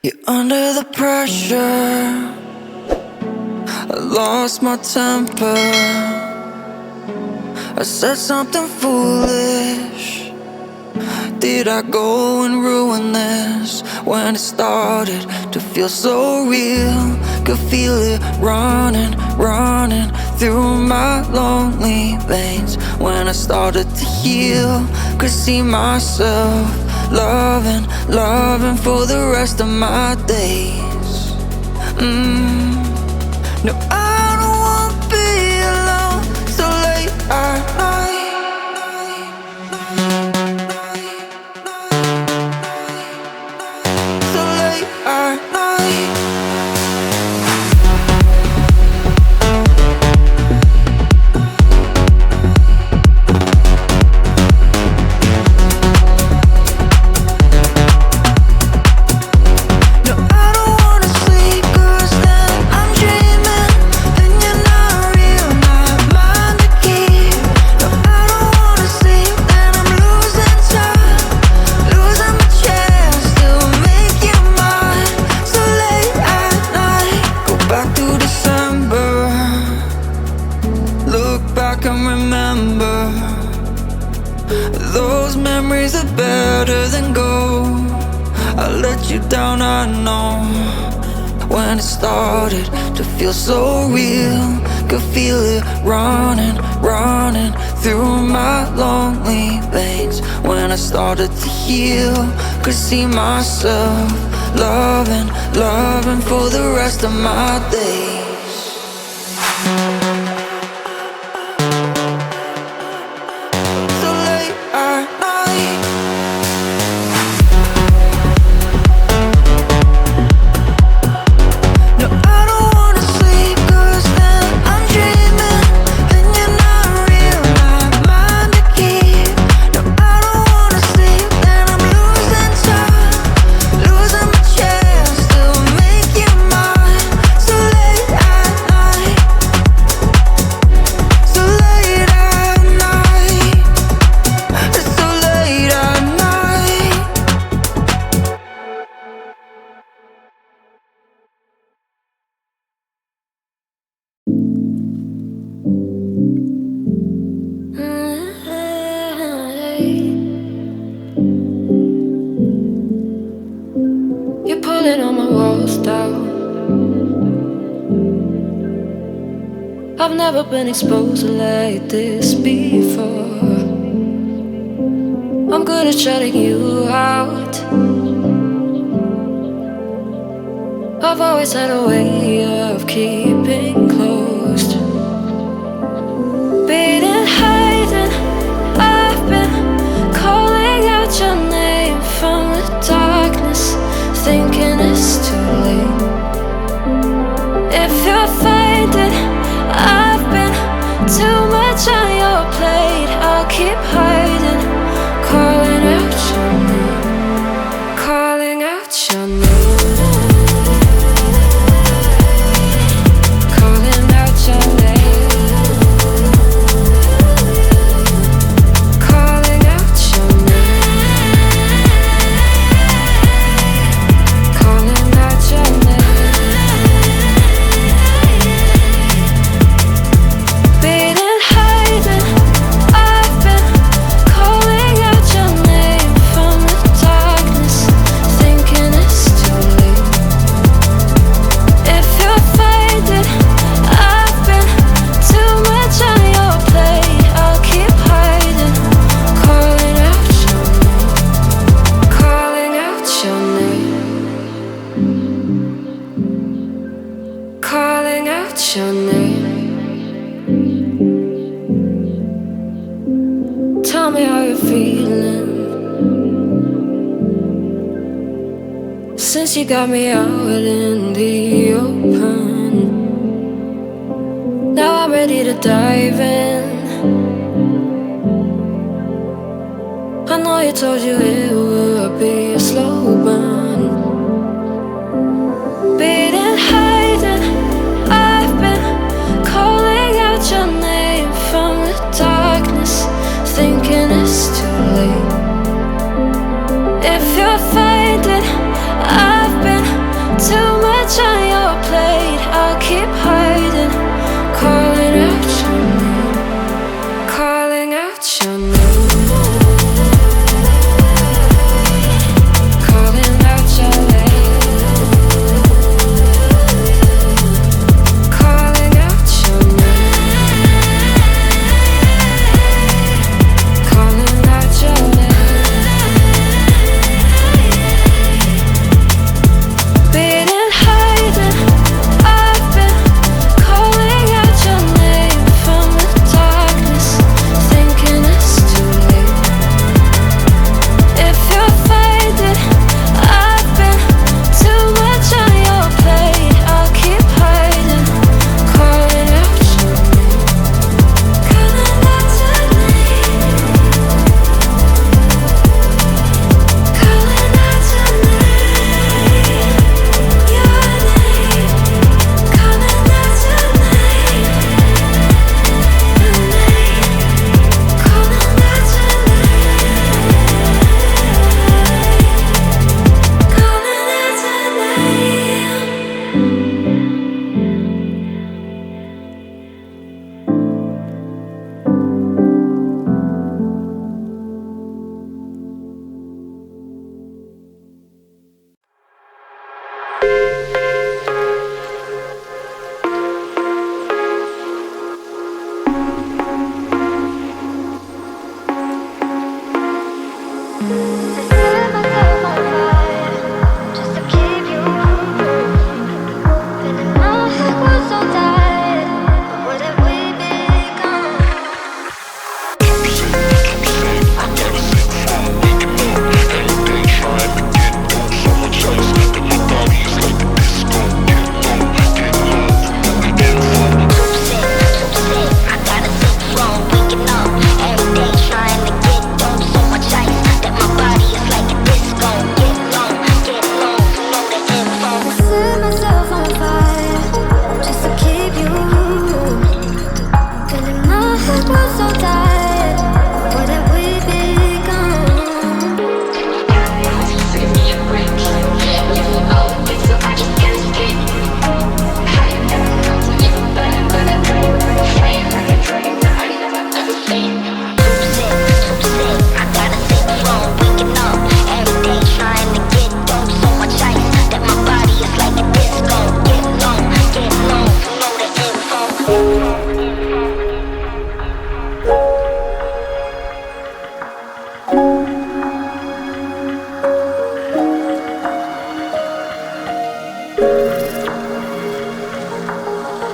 You're under the pressure. I lost my temper. I said something foolish. Did I go and ruin this? When it started to feel so real, could feel it running, running through my lonely veins. When I started to heal, could see myself loving, loving for the rest of my days. No, I don't wanna be alone so late at night. So late at night. Remember, those memories are better than gold. I let you down, I know. When it started to feel so real, could feel it running, running through my lonely veins. When I started to heal, could see myself loving, loving for the rest of my days. You're pulling all my walls down. I've never been exposed like this before. I'm good at shutting you out. I've always had a way of keeping closed. Beating, hiding, I've been calling out your name from the darkness, thinking it's too late. If you're finding I've been too much on your plate, I'll keep hiding, calling out your name, calling out your name. Calling out your name. Tell me how you're feeling since you got me out in the open. Now I'm ready to dive in. I know you told you it would be a slow burn. Beating, hiding, I've been calling out your name from the darkness, thinking it's too late. If you're finding I've been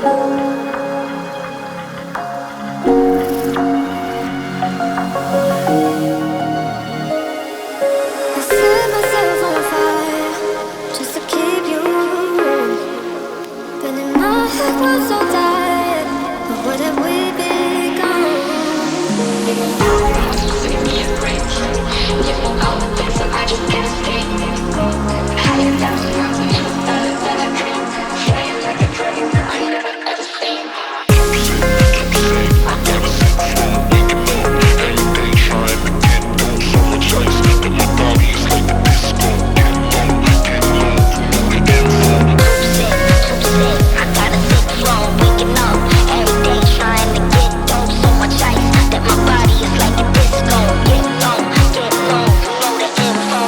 I set myself on fire just to keep you. But in my head was so tired. But what have we become? See me in race. You won't all the things that I just can't stay. Higher down the mountain, better than a dream. Flying like a dream I never ever seen. I gotta sit from waking up every day trying to get on. So much ice that my body's like a disco. Get low, you know the info. Too sick, I gotta sit from waking up every day trying to get on. So much ice that my body is like a disco. Get low, you know the info.